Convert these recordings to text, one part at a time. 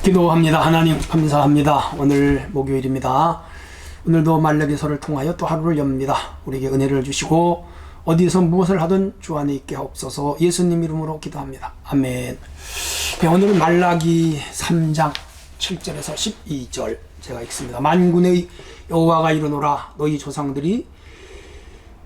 기도합니다. 하나님 감사합니다. 오늘 목요일입니다. 오늘도 말라기서를 통하여 또 하루를 엽니다. 우리에게 은혜를 주시고 어디서 무엇을 하든 주 안에 있게 하옵소서. 예수님 이름으로 기도합니다. 아멘. 오늘은 말라기 3장 7절에서 12절 제가 읽습니다. 만군의 여호와가 이르노라. 너희 조상들이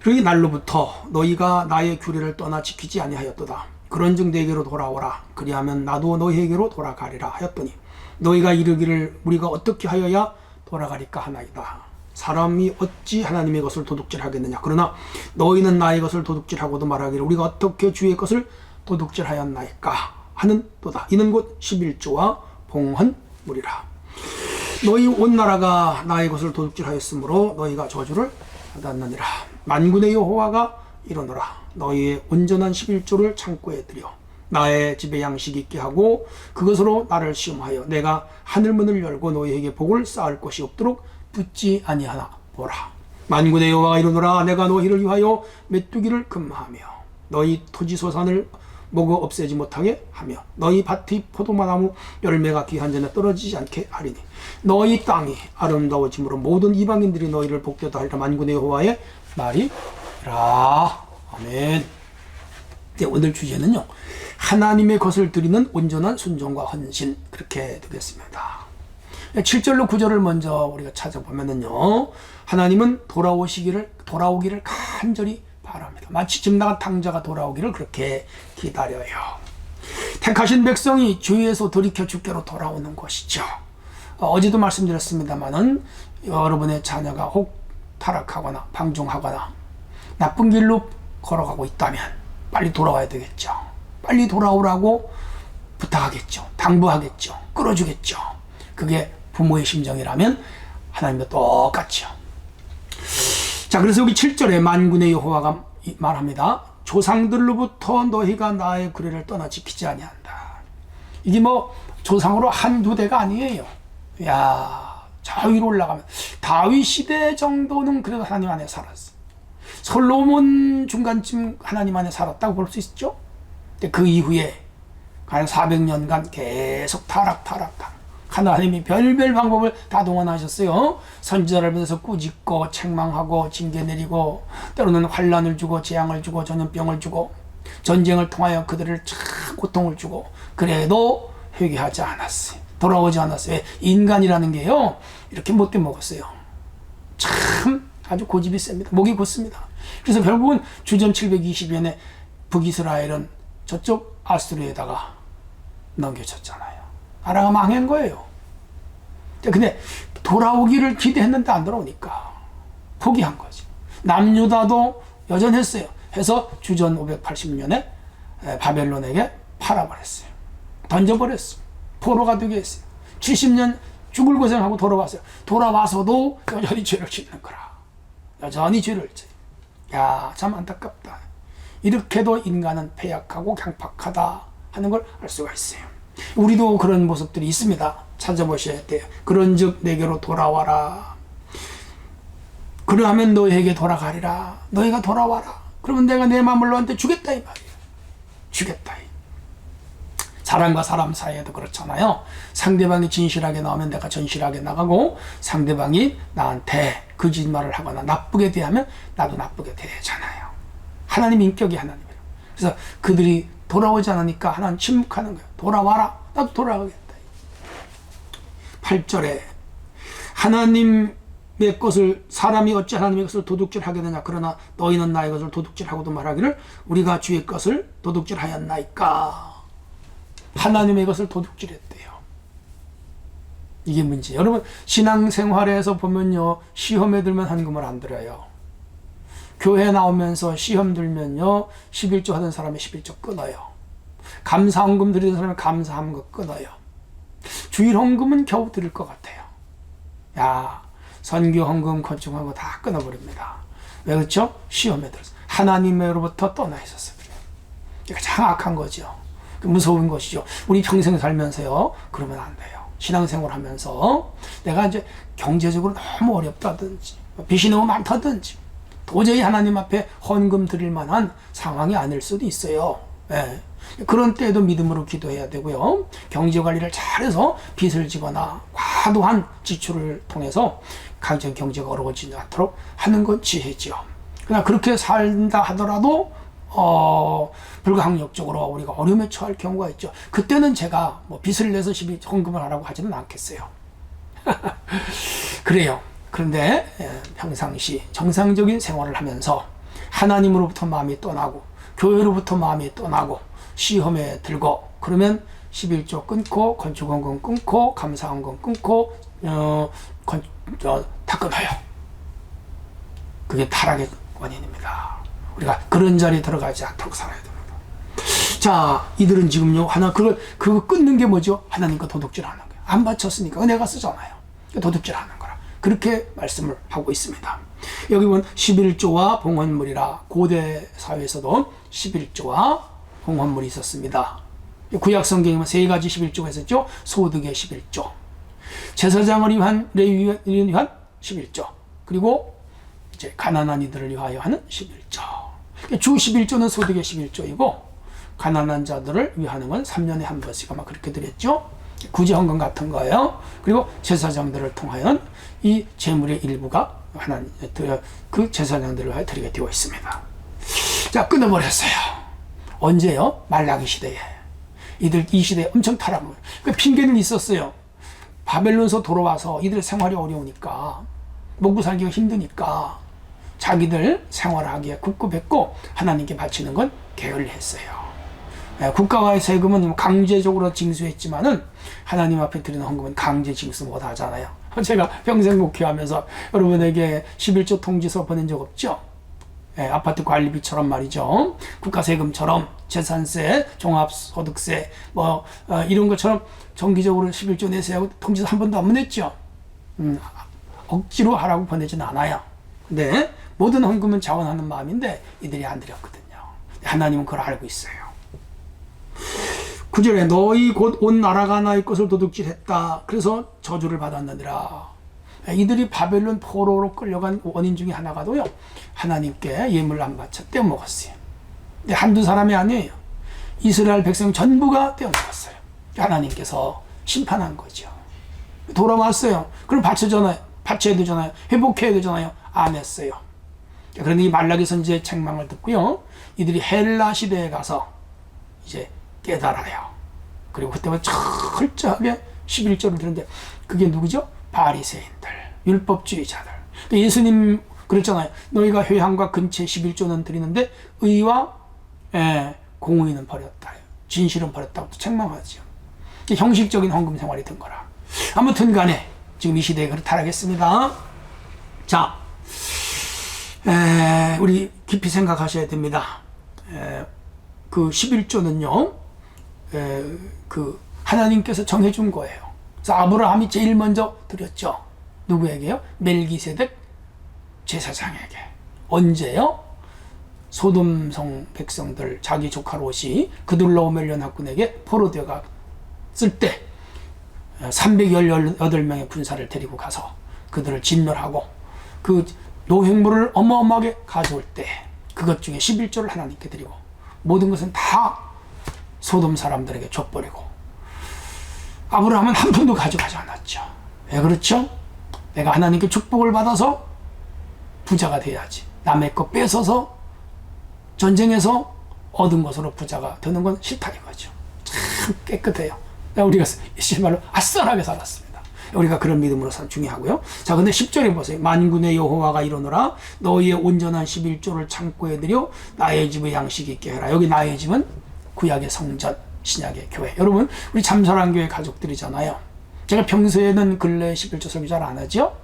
그 날로부터 너희가 나의 규례를 떠나 지키지 아니하였도다. 그런즉 내게로 돌아오라. 그리하면 나도 너희에게로 돌아가리라 하였더니 너희가 이르기를 우리가 어떻게 하여야 돌아가리까 하나이다. 사람이 어찌 하나님의 것을 도둑질하겠느냐. 그러나 너희는 나의 것을 도둑질하고도 말하기를 우리가 어떻게 주의 것을 도둑질하였나이까 하는 도다. 이는 곧 11조와 봉헌물이라. 너희 온 나라가 나의 것을 도둑질하였으므로 너희가 저주를 받았느니라. 만군의 여호와가 이르노라. 너희의 온전한 11조를 창고에 들여 나의 집에 양식이 있게 하고 그것으로 나를 시험하여 내가 하늘문을 열고 너희에게 복을 쌓을 것이 없도록 붙지 아니하나 보라. 만군의 여호와가 이르노라. 내가 너희를 위하여 메뚜기를 금하며 너희 토지소산을 먹어 없애지 못하게 하며 너희 밭의 포도나무 열매가 귀한 전에 떨어지지 않게 하리니 너희 땅이 아름다워짐으로 모든 이방인들이 너희를 복되다 하리라. 만군의 여호와의 말이라. 아멘. 네, 오늘 주제는요, 하나님의 것을 드리는 온전한 순종과 헌신, 그렇게 되겠습니다. 7절로 9절을 먼저 우리가 찾아보면은요, 하나님은 돌아오기를 간절히 바랍니다. 마치 집 나간 탕자가 돌아오기를 그렇게 기다려요. 택하신 백성이 주에서 돌이켜 주께로 돌아오는 것이죠. 어제도 말씀드렸습니다만은 여러분의 자녀가 혹 타락하거나 방종하거나 나쁜 길로 걸어가고 있다면 빨리 돌아와야 되겠죠. 빨리 돌아오라고 부탁하겠죠. 당부하겠죠. 끌어주겠죠. 그게 부모의 심정이라면 하나님도 똑같죠. 자, 그래서 여기 7절에 만군의 여호와가 말합니다. 조상들로부터 너희가 나의 규례를 떠나 지키지 아니한다. 이게 뭐 조상으로 한두 대가 아니에요. 야, 저 위로 올라가면 다윗 시대 정도는 그래도 하나님 안에 살았어. 솔로몬 중간쯤 하나님 안에 살았다고 볼 수 있죠. 근데 그 이후에 한 400년간 계속 타락. 하나님이 별별 방법을 다 동원하셨어요. 선지자를 보내서 꾸짖고 책망하고 징계 내리고 때로는 환난을 주고 재앙을 주고 전염병을 주고 전쟁을 통하여 그들을 참 고통을 주고 그래도 회개하지 않았어요. 돌아오지 않았어요. 왜? 인간이라는 게요 이렇게 못돼 먹었어요. 참 아주 고집이 셉니다. 목이 곧습니다. 그래서 결국은 주전 720년에 북이스라엘은 저쪽 아수르에다가 넘겨졌잖아요. 나라가 망한 거예요. 근데 돌아오기를 기대했는데 안 돌아오니까 포기한 거지. 남유다도 여전했어요. 해서 주전 580년에 바벨론에게 팔아버렸어요. 던져버렸어요. 포로가 되게 했어요. 70년 죽을 고생하고 돌아왔어요. 돌아와서도 여전히 죄를 짓는 거라. 여전히 죄를 져요. 야, 참 안타깝다. 이렇게도 인간은 패약하고 강팍하다 하는 걸 알 수가 있어요. 우리도 그런 모습들이 있습니다. 찾아보셔야 돼요. 그런즉 내게로 돌아와라. 그러하면 너희에게 돌아가리라. 너희가 돌아와라. 그러면 내가 내 마음을 너한테 주겠다 이 말이에요. 주겠다. 사람과 사람 사이에도 그렇잖아요. 상대방이 진실하게 나오면 내가 전실하게 나가고 상대방이 나한테 거짓말을 하거나 나쁘게 대하면 나도 나쁘게 대하잖아요. 하나님 인격이 하나님이에요. 그래서 그들이 돌아오지 않으니까 하나님 침묵하는 거예요. 돌아와라. 나도 돌아가겠다. 8절에 하나님의 것을 사람이 어찌 하나님의 것을 도둑질하겠느냐. 그러나 너희는 나의 것을 도둑질하고도 말하기를 우리가 주의 것을 도둑질하였나이까. 하나님의 것을 도둑질했대요. 이게 문제예요. 여러분 신앙생활에서 보면요 시험에 들면 헌금을 안 드려요. 교회 나오면서 시험 들면요 11조 하던 사람이 11조 끊어요. 감사 헌금 드리는 사람이 감사 헌금 끊어요. 주일 헌금은 겨우 드릴 것 같아요. 야, 선교 헌금 건축 헌금 다 끊어버립니다. 왜 그렇죠? 시험에 들어서 하나님으로부터 떠나 있었어요. 이게 장악한 거죠. 무서운 것이죠. 우리 평생 살면서요 그러면 안 돼요. 신앙생활 하면서 내가 이제 경제적으로 너무 어렵다든지 빚이 너무 많다든지 도저히 하나님 앞에 헌금 드릴 만한 상황이 아닐 수도 있어요. 예. 그런 때에도 믿음으로 기도해야 되고요. 경제 관리를 잘해서 빚을 지거나 과도한 지출을 통해서 가정 경제가 어려워지지 않도록 하는 건 지혜지요. 그러나 그렇게 살다 하더라도 불가항력적으로 우리가 어려움에 처할 경우가 있죠. 그때는 제가 뭐 빚을 내서 헌금을 하라고 하지는 않겠어요. 그래요. 그런데 평상시 정상적인 생활을 하면서 하나님으로부터 마음이 떠나고 교회로부터 마음이 떠나고 시험에 들고 그러면 11조 끊고 건축원금 끊고 감사원금 끊고 다 끊어요. 그게 타락의 원인입니다. 우리가 그런 자리에 들어가지 않도록 살아야 됩니다. 자, 이들은 지금요 그거 끊는 게 뭐죠? 하나님과 도둑질하는 거예요. 안 바쳤으니까 은혜가 쓰잖아요. 도둑질하는 거라 그렇게 말씀을 하고 있습니다. 여기 보면 11조와 봉헌물이라. 고대 사회에서도 11조와 봉헌물이 있었습니다. 구약 성경에는 세 가지 11조가 있었죠. 소득의 11조, 제사장을 위한 레위인을 위한 11조, 그리고 이제 가난한 이들을 위하여 하는 11조. 주 11조는 소득의 11조이고 가난한 자들을 위하는 건 3년에 한 번씩 아마 그렇게 드렸죠. 구제 헌금 같은 거예요. 그리고 제사장들을 통하여 이 재물의 일부가 하나님 그 제사장들을 위하여 드리게 되어 있습니다. 자, 끊어버렸어요. 언제요? 말라기 시대에. 이들 이 시대에 엄청 타락을. 그 핑계는 있었어요. 바벨론에서 돌아와서 이들 생활이 어려우니까 먹고 살기가 힘드니까 자기들 생활하기에 급급했고 하나님께 바치는 건 게을리했어요. 국가와의 세금은 강제적으로 징수했지만은 하나님 앞에 드리는 헌금은 강제 징수 못 하잖아요. 제가 평생 목회하면서 여러분에게 11조 통지서 보낸 적 없죠? 아파트 관리비처럼 말이죠. 국가 세금처럼 재산세, 종합소득세 이런 것처럼 정기적으로 11조 내세하고 통지서 한 번도 안 보냈죠. 억지로 하라고 보내진 않아요. 근데 모든 헌금은 자원하는 마음인데 이들이 안 드렸거든요. 하나님은 그걸 알고 있어요. 9절에 너희 곧 온 나라가 나의 것을 도둑질했다. 그래서 저주를 받았느니라. 이들이 바벨론 포로로 끌려간 원인 중에 하나가도요, 하나님께 예물 안 바쳐 떼어먹었어요. 근데 한두 사람이 아니에요. 이스라엘 백성 전부가 떼어먹었어요. 하나님께서 심판한 거죠. 돌아왔어요. 그럼 바쳐야 되잖아요. 회복해야 되잖아요. 안 했어요. 그런데 이 말라기 선지의 책망을 듣고요, 이들이 헬라 시대에 가서 이제 깨달아요. 그리고 그때부터 철저하게 11조를 드는데 그게 누구죠? 바리새인들, 율법주의자들. 예수님 그랬잖아요. 너희가 회당과 근처에 11조는 드리는데 의와 공의는 버렸다. 진실은 버렸다고 책망하죠. 형식적인 헌금 생활이 된 거라. 아무튼 간에 지금 이 시대에 그렇다라겠습니다. 자, 우리 깊이 생각하셔야 됩니다. 그 11조는요, 그 하나님께서 정해준 거예요. 그래서 아브라함이 제일 먼저 드렸죠. 누구에게요? 멜기세덱 제사장에게. 언제요? 소돔성 백성들, 자기 조카 롯이 그들로 오멜련 학군에게 포로되어 갔을 때 318명의 군사를 데리고 가서 그들을 진멸하고 그 노획물을 어마어마하게 가져올 때 그것 중에 11조를 하나님께 드리고 모든 것은 다 소돔 사람들에게 줘버리고 아브라함은 한 푼도 가져가지 않았죠. 왜 그렇죠? 내가 하나님께 축복을 받아서 부자가 돼야지. 남의 거 뺏어서 전쟁에서 얻은 것으로 부자가 되는 건 싫다 이거죠. 참 깨끗해요. 우리가 실말로 아싸하게 살았습니다. 우리가 그런 믿음으로 살 중요하고요. 자, 근데 10절에 보세요. 만군의 여호와가 이르노라 너희의 온전한 11조를 창고에 들여 나의 집의 양식 있게 해라. 여기 나의 집은 구약의 성전, 신약의 교회. 여러분, 우리 참사랑교회 가족들이잖아요. 제가 평소에는 근래 11조 설교 잘 안 하죠?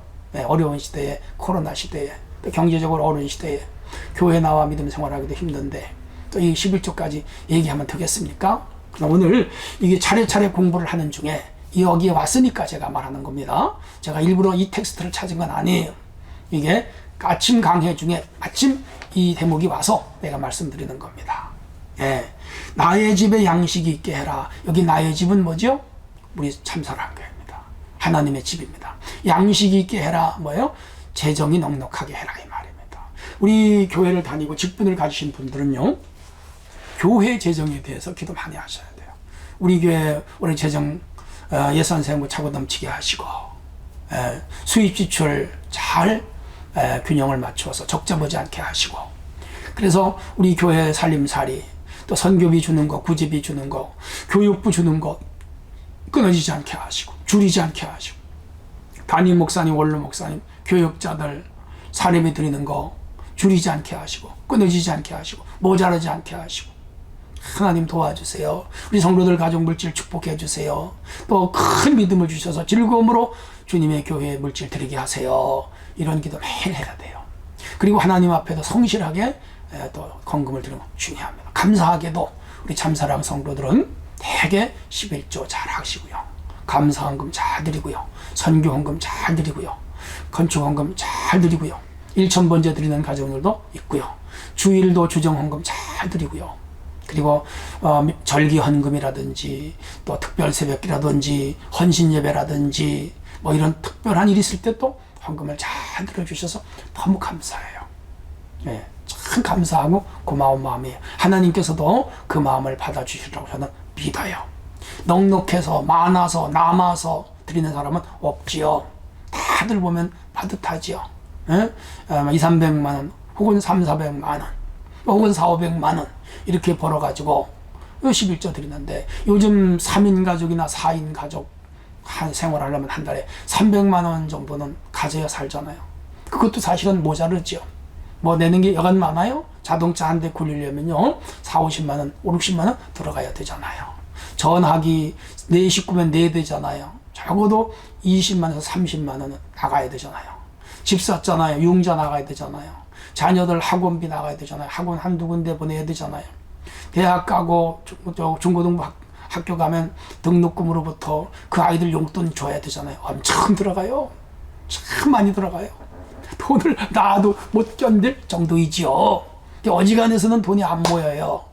어려운 시대에, 코로나 시대에, 또 경제적으로 어려운 시대에 교회 나와 믿음 생활하기도 힘든데 또 이 11조까지 얘기하면 되겠습니까? 오늘 이게 차례차례 공부를 하는 중에 여기에 왔으니까 제가 말하는 겁니다. 제가 일부러 이 텍스트를 찾은 건 아니에요. 이게 아침 강해 중에 마침 이 대목이 와서 내가 말씀드리는 겁니다. 나의 집에 양식이 있게 해라. 여기 나의 집은 뭐죠? 우리 참사랑교회입니다. 하나님의 집입니다. 양식이 있게 해라. 뭐예요? 재정이 넉넉하게 해라 이 말입니다. 우리 교회를 다니고 직분을 가지신 분들은요, 교회 재정에 대해서 기도 많이 하셔야 돼요. 우리 교회 올해 재정 예산세 뭐 차고 넘치게 하시고 수입 지출 잘 균형을 맞추어서 적자 보지 않게 하시고, 그래서 우리 교회 살림살이 또 선교비 주는 거, 구제비 주는 거, 교육부 주는 거 끊어지지 않게 하시고 줄이지 않게 하시고, 담임 목사님, 원로 목사님, 교육자들 사례비 드리는 거 줄이지 않게 하시고 끊어지지 않게 하시고 모자라지 않게 하시고, 하나님 도와주세요. 우리 성도들 가족 물질 축복해 주세요. 또 큰 믿음을 주셔서 즐거움으로 주님의 교회에 물질 드리게 하세요. 이런 기도 매일 해야 돼요. 그리고 하나님 앞에도 성실하게 또 헌금을 드리면 중요합니다. 감사하게도 우리 참사랑 성도들은 대개 11조 잘 하시고요, 감사헌금 잘 드리고요, 선교헌금 잘 드리고요, 건축헌금 잘 드리고요, 일천번제 드리는 가정들도 있고요, 주일도 주정헌금 잘 드리고요, 그리고 절기헌금이라든지 또 특별새벽기라든지 헌신예배라든지 뭐 이런 특별한 일이 있을 때 또 헌금을 잘 들어주셔서 너무 감사해요. 네, 참 감사하고 고마운 마음이에요. 하나님께서도 그 마음을 받아주시라고 저는 믿어요. 넉넉해서 많아서 남아서 드리는 사람은 없지요. 다들 보면 빠듯하지요. 예? 200~300만 원 혹은 300~400만 원 혹은 400~500만 원 이렇게 벌어가지고 11조 드리는데, 요즘 3인 가족이나 4인 가족 생활하려면 한 달에 300만 원 정도는 가져야 살잖아요. 그것도 사실은 모자르죠. 뭐 내는 게 여간 많아요? 자동차 한 대 굴리려면요 40~50만 원, 50~60만 원 들어가야 되잖아요. 전화기 내 식구면 내야 되잖아요. 적어도 20만 원에서 30만 원은 나가야 되잖아요. 집 샀잖아요. 융자 나가야 되잖아요. 자녀들 학원비 나가야 되잖아요. 학원 한두 군데 보내야 되잖아요. 대학 가고 중고등부 학교 가면 등록금으로부터 그 아이들 용돈 줘야 되잖아요. 엄청 들어가요. 참 많이 들어가요. 돈을 나도 못 견딜 정도이지요. 어지간해서는 돈이 안 모여요.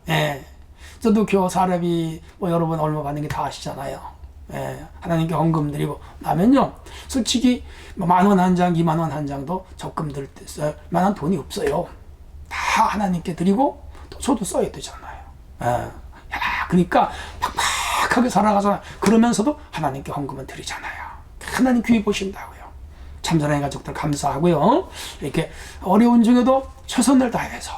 예. 저도 교사람이 뭐 여러분 얼마 받는 게 다 아시잖아요. 예. 하나님께 헌금 드리고 나면요, 솔직히 10,000원 한 장, 20,000원 한 장도 적금 들 때 쓸 만한 돈이 없어요. 다 하나님께 드리고 또 저도 써야 되잖아요. 예. 그러니까 팍팍하게 살아가잖아요. 그러면서도 하나님께 헌금은 드리잖아요. 하나님 귀히 보신다고요. 참사랑의 가족들 감사하고요. 이렇게 어려운 중에도 최선을 다해서,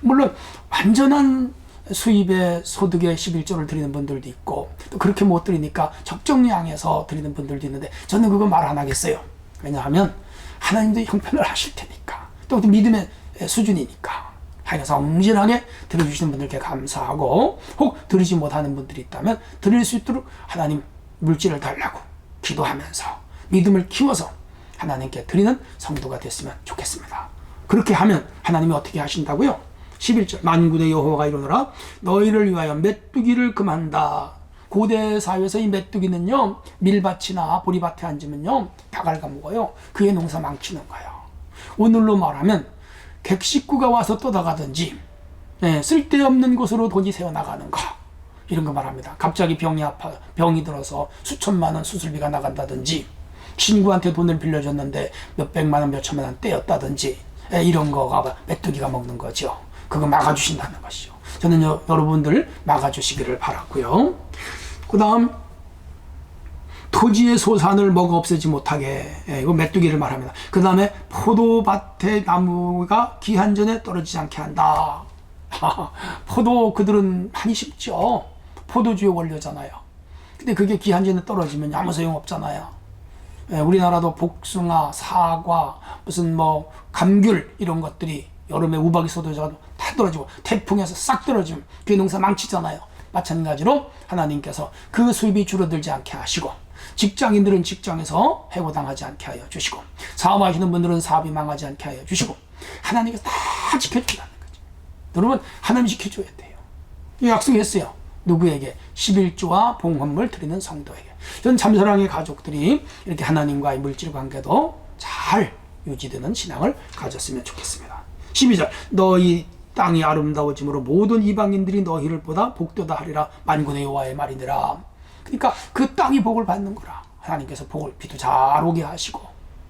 물론 완전한 수입의 소득의 11조를 드리는 분들도 있고, 또 그렇게 못 드리니까 적정량에서 드리는 분들도 있는데, 저는 그거 말 안 하겠어요. 왜냐하면 하나님도 형편을 하실 테니까, 또 믿음의 수준이니까. 하여간 성실하게 들어주시는 분들께 감사하고, 혹 드리지 못하는 분들이 있다면 드릴 수 있도록 하나님 물질을 달라고 기도하면서 믿음을 키워서 하나님께 드리는 성도가 됐으면 좋겠습니다. 그렇게 하면 하나님이 어떻게 하신다고요? 11절 만군의 여호와가 이르노라 너희를 위하여 메뚜기를 금한다. 고대 사회에서 이 메뚜기는요, 밀밭이나 보리밭에 앉으면요 다 갉아먹어요. 그의 농사 망치는 거예요. 오늘로 말하면 객식구가 와서 떠나가든지, 쓸데없는 곳으로 돈이 새어나가는 거, 이런 거 말합니다. 갑자기 병이 들어서 수천만 원 수술비가 나간다든지, 친구한테 돈을 빌려줬는데 몇백만 원, 몇천만 원 떼었다든지, 이런 거가 메뚜기가 먹는 거죠. 그거 막아주신다는 것이죠. 저는 여러분들 막아주시기를 바랐고요. 그 다음 토지의 소산을 먹어 없애지 못하게, 이거 메뚜기를 말합니다. 그 다음에 포도밭의 나무가 기한 전에 떨어지지 않게 한다. 포도 그들은 많이 심죠. 포도주의 원료잖아요. 근데 그게 기한 전에 떨어지면 아무 소용 없잖아요. 우리나라도 복숭아, 사과, 무슨 뭐 감귤 이런 것들이 여름에 우박이 쏟아져도 다 떨어지고 태풍에서 싹 떨어지면 그 농사 망치잖아요. 마찬가지로 하나님께서 그 수입이 줄어들지 않게 하시고, 직장인들은 직장에서 해고당하지 않게 하여 주시고, 사업하시는 분들은 사업이 망하지 않게 하여 주시고, 하나님께서 다 지켜준다는 거죠. 여러분, 하나님 지켜줘야 돼요. 약속했어요. 누구에게? 11조와 봉헌물 드리는 성도에게. 전 참사랑의 가족들이 이렇게 하나님과의 물질 관계도 잘 유지되는 신앙을 가졌으면 좋겠습니다. 12절 너희 땅이 아름다워짐으로 모든 이방인들이 너희를 보다 복되다 하리라. 만군의 여호와의 말이니라. 그러니까 그 땅이 복을 받는 거라. 하나님께서 복을 비도 잘 오게 하시고,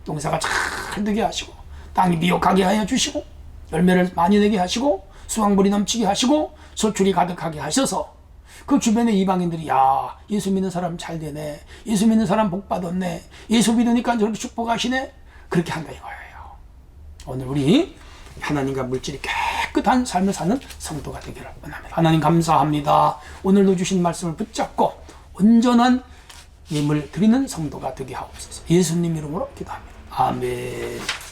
농사가 잘 되게 하시고, 땅이 미혹하게 하여 주시고, 열매를 많이 내게 하시고, 수확물이 넘치게 하시고, 소출이 가득하게 하셔서 그 주변의 이방인들이 야, 예수 믿는 사람 잘 되네, 예수 믿는 사람 복 받았네, 예수 믿으니까 저렇게 축복하시네, 그렇게 한다 이거예요. 오늘 우리 하나님과 물질이 깨끗한 삶을 사는 성도가 되기를 원합니다. 하나님 감사합니다. 오늘도 주신 말씀을 붙잡고 온전한 예물 드리는 성도가 되게 하옵소서. 예수님 이름으로 기도합니다. 아멘.